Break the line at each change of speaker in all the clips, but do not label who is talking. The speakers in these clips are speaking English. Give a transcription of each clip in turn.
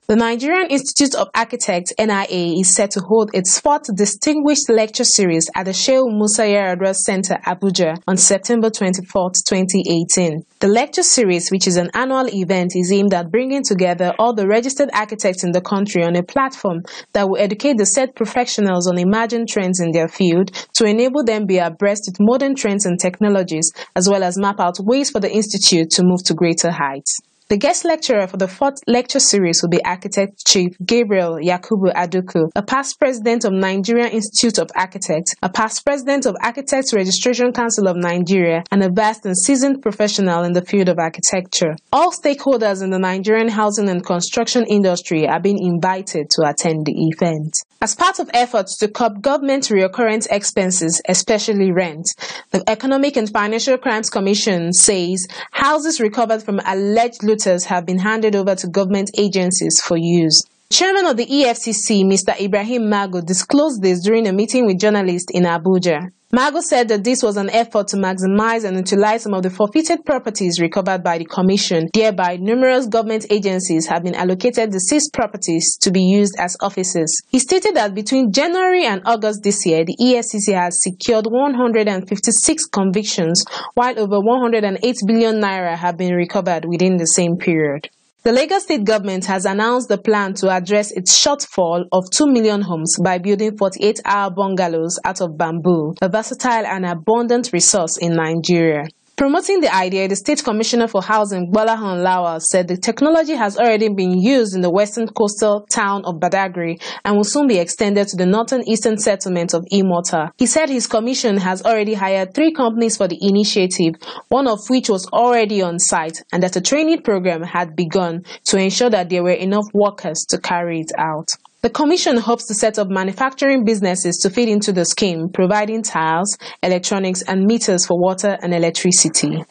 The Nigerian Institute of Architects (NIA) is set to hold its 4th Distinguished Lecture Series at the Shehu Musa Yar'Adua Center, Abuja, on September 24, 2018. The lecture series, which is an annual event, is aimed at bringing together all the registered architects in the country on a platform that will educate the said professionals on emerging trends in their field to enable them be abreast with modern trends and technologies, as well as map out ways for the institute to move to greater heights. The guest lecturer for the 4th lecture series will be Architect Chief Gabriel Yakubu Aduku, a past president of Nigerian Institute of Architects, a past president of Architects Registration Council of Nigeria, and a vast and seasoned professional in the field of architecture. All stakeholders in the Nigerian housing and construction industry are being invited to attend the event. As part of efforts to curb government recurrent expenses, especially rent, the Economic and Financial Crimes Commission says houses recovered from alleged looters have been handed over to government agencies for use. Chairman of the EFCC, Mr. Ibrahim Mago, disclosed this during a meeting with journalists in Abuja. Mago said that this was an effort to maximize and utilize some of the forfeited properties recovered by the Commission. Thereby, numerous government agencies have been allocated the seized properties to be used as offices. He stated that between January and August this year, the EFCC has secured 156 convictions, while over 108 billion naira have been recovered within the same period. The Lagos State government has announced the plan to address its shortfall of 2 million homes by building 48-hour bungalows out of bamboo, a versatile and abundant resource in Nigeria. Promoting the idea, the State Commissioner for Housing, Gbolahan Lawal, said the technology has already been used in the western coastal town of Badagry and will soon be extended to the northern eastern settlement of Imota. He said his commission has already hired 3 companies for the initiative, one of which was already on site, and that a training program had begun to ensure that there were enough workers to carry it out. The Commission hopes to set up manufacturing businesses to feed into the scheme, providing tiles, electronics, and meters for water and electricity.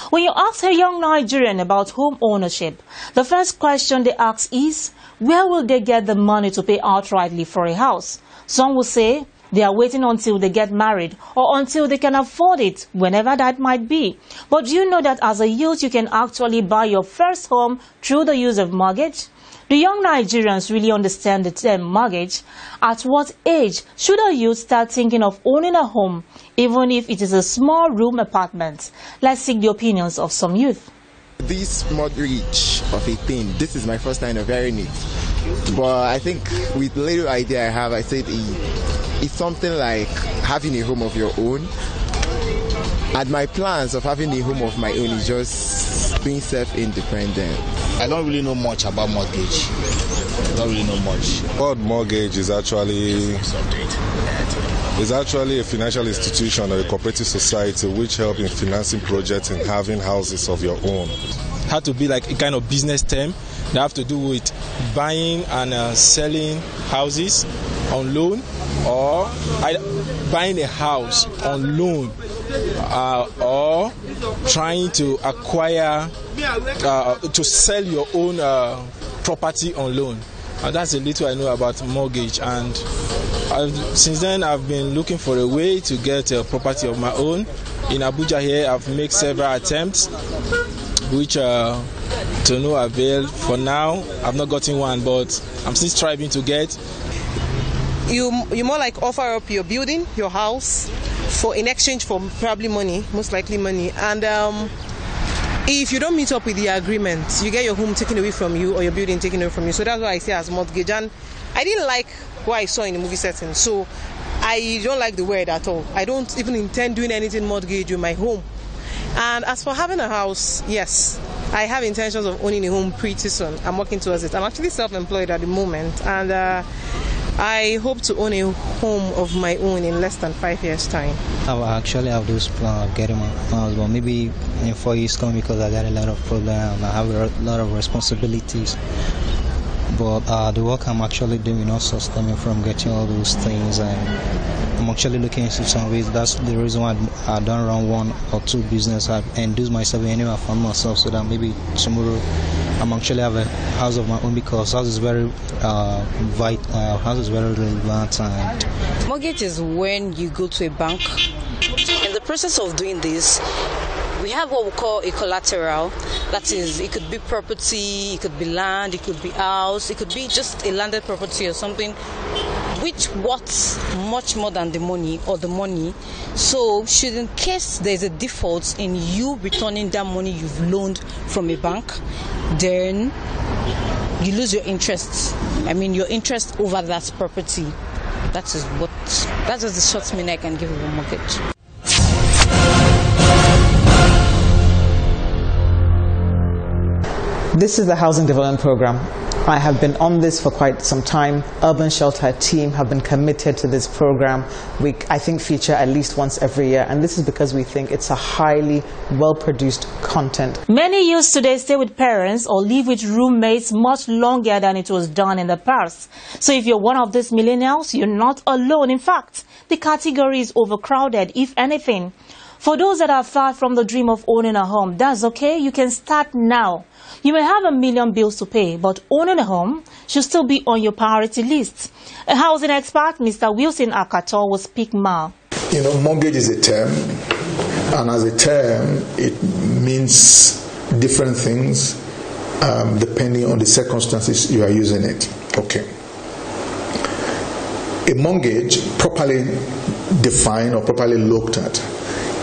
When you ask a young Nigerian about home ownership, the first question they ask is, where will they get the money to pay outrightly for a house? Some will say they are waiting until they get married or until they can afford it, whenever that might be. But do you know that as a youth you can actually buy your first home through the use of mortgage? Do young Nigerians really understand the term mortgage? At what age should a youth start thinking of owning a home, even if it is a small room apartment? Let's seek the opinions of some youth.
This mortgage of 18, this is my first time of hearing it. But I think with the little idea I have, I said it's something like having a home of your own. And my plans of having a home of my own is just being self-independent.
I don't really know much about mortgage. I don't really know much.
What mortgage is actually a financial institution or a cooperative society which help in financing projects and having houses of your own.
It had to be like a kind of business term that have to do with buying and selling houses on loan, or buying a house on loan, or trying to acquire, to sell your own property on loan. That's a little I know about mortgage, and since then I've been looking for a way to get a property of my own. In Abuja here, I've made several attempts, which to no avail. For now, I've not gotten one, but I'm still striving to get.
You more like offer up your building, your house, in exchange for probably money, most likely money, and if you don't meet up with the agreement, you get your home taken away from you or your building taken away from you. So that's what I say as mortgage. And I didn't like what I saw in the movie setting, so I don't like the word at all. I don't even intend doing anything mortgage with my home. And as for having a house, yes, I have intentions of owning a home pretty soon. I'm working towards it. I'm actually self-employed at the moment, and I hope to own a home of my own in less than 5 years' time.
I actually have those plans of getting my house, but maybe in 4 years' time because I got a lot of problems. I have a lot of responsibilities. But the work I'm actually doing also stops me from getting all those things, and I'm actually looking into some ways. That's the reason why I don't run 1 or 2 business. I induce myself anywhere I find myself, so that maybe tomorrow I'm actually have a house of my own, because house is very house is very relevant. And
mortgage is when you go to a bank. In the process of doing this, we have what we call a collateral. That is, it could be property, it could be land, it could be house, it could be just a landed property or something which worth much more than the money or the money. So should in case there's a default in you returning that money you've loaned from a bank, then you lose your interest. I mean, your interest over that property. That is the short meaning I can give of a mortgage.
This is the Housing Development Program. I have been on this for quite some time. Urban Shelter team have been committed to this program. We, I think, feature at least once every year, and this is because we think it's a highly well-produced content.
Many youths today stay with parents or live with roommates much longer than it was done in the past. So if you're one of these millennials, you're not alone. In fact, the category is overcrowded, if anything. For those that are far from the dream of owning a home, that's okay. You can start now. You may have 1 million bills to pay, but owning a home should still be on your priority list. A housing expert, Mr. Wilson Akato, will speak more.
You know, mortgage is a term, and as a term, it means different things depending on the circumstances you are using it. Okay. A mortgage, properly defined or properly looked at,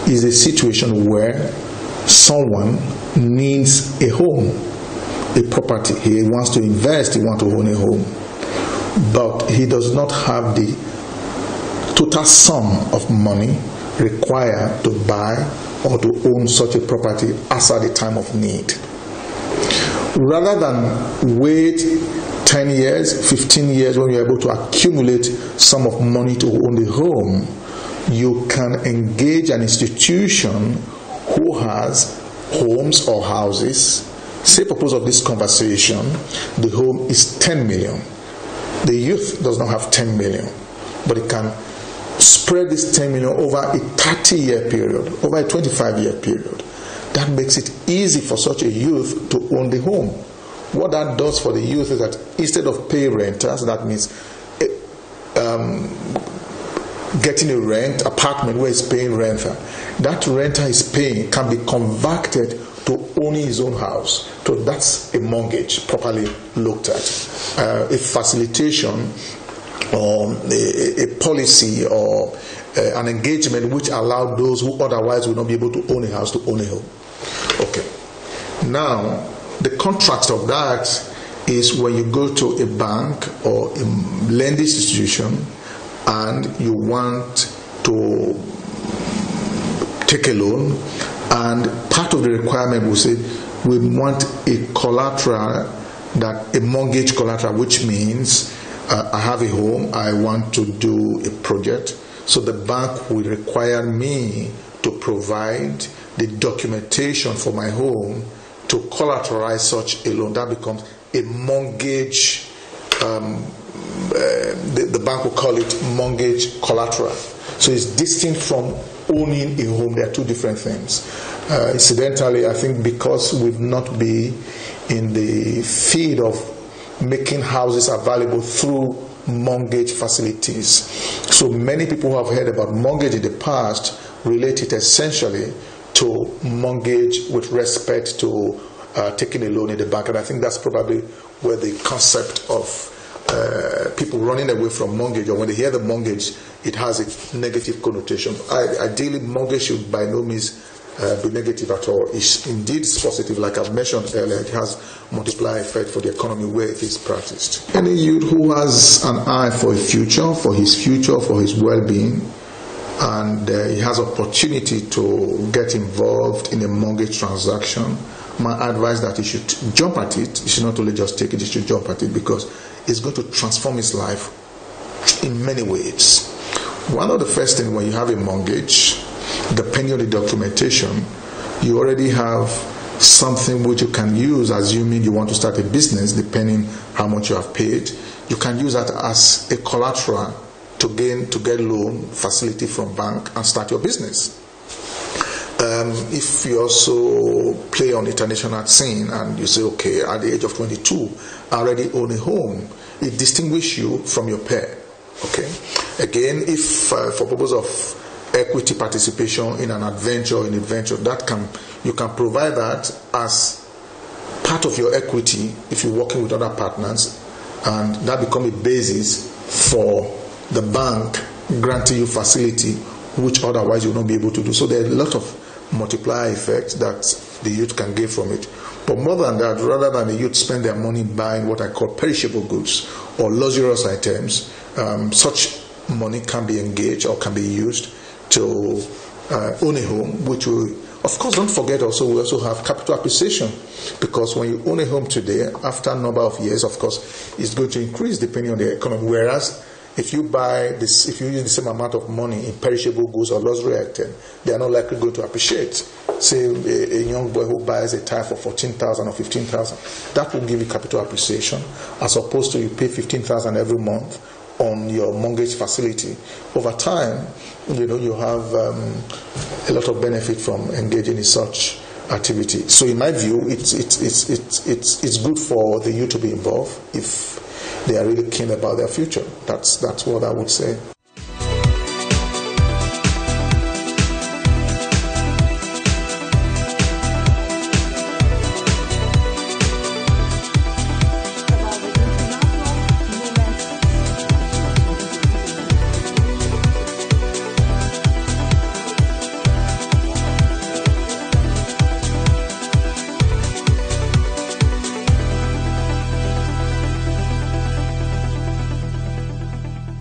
is a situation where someone needs a home, a property. He wants to invest, he wants to own a home, but he does not have the total sum of money required to buy or to own such a property as at the time of need. Rather than wait 10 years, 15 years when you're able to accumulate sum of money to own the home, you can engage an institution who has homes or houses. Say, purpose of this conversation, the home is 10 million. The youth does not have 10 million, but it can spread this 10 million over a 30-year period, over a 25-year period. That makes it easy for such a youth to own the home. What that does for the youth is that instead of paying renters, that means getting a rent apartment where he's paying renter, that renter is paying can be converted to owning his own house. So that's a mortgage properly looked at. A facilitation or a policy or an engagement which allows those who otherwise would not be able to own a house to own a home. Okay. Now, the contrast of that is when you go to a bank or a lending institution and you want to take a loan, and part of the requirement will say we want a collateral, that a mortgage collateral, which means I have a home, I want to do a project, so the bank will require me to provide the documentation for my home to collateralize such a loan. That becomes a mortgage. The bank will call it mortgage collateral. So it's distinct from owning a home. They are two different things. Incidentally, I think because we've not been in the field of making houses available through mortgage facilities, so many people who have heard about mortgage in the past relate it essentially to mortgage with respect to taking a loan in the bank. And I think that's probably where the concept of people running away from mortgage, or when they hear the mortgage, it has a negative connotation. Ideally, mortgage should by no means be negative at all. It's indeed positive, like I've mentioned earlier. It has multiplier effect for the economy where it is practiced. Any youth who has an eye for a future, for his well-being, and he has opportunity to get involved in a mortgage transaction, my advice that he should jump at it. He should not only just take it, he should jump at it, because it's going to transform his life in many ways. One of the first things, when you have a mortgage, depending on the documentation, you already have something which you can use, assuming you want to start a business, depending how much you have paid. You can use that as a collateral to get loan facility from bank and start your business. If you also play on the international scene and you say, okay, at the age of 22, I already own a home, it distinguishes you from your peer. Okay. Again, if for purpose of equity participation in an adventure, you can provide that as part of your equity if you're working with other partners, and that becomes a basis for the bank granting you facility which otherwise you will not be able to do. So there are a lot of multiplier effects that the youth can get from it. But more than that, rather than the youth spend their money buying what I call perishable goods or luxurious items, such money can be engaged or can be used to own a home, which will, of course, don't forget also, we also have capital appreciation, because when you own a home today, after a number of years, of course, it's going to increase depending on the economy. Whereas if you if you use the same amount of money in perishable goods or luxury items, they are not likely going to appreciate. Say a young boy who buys a tire for 14,000 or 15,000, that will give you capital appreciation, as opposed to you pay 15,000 every month on your mortgage facility. Over time, you have a lot of benefit from engaging in such activity. So, in my view, it's good for the youth to be involved if they are really keen about their future. That's what I would say.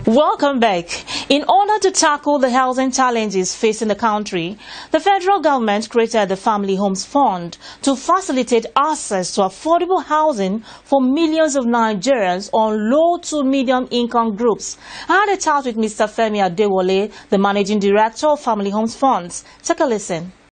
Welcome back. In order to tackle the housing challenges facing the country, the federal government created the Family Homes Fund to facilitate access to affordable housing for millions of Nigerians on low to medium income groups. I had a chat with Mr. Femi Adewale, the Managing Director of Family Homes Funds. Take a listen.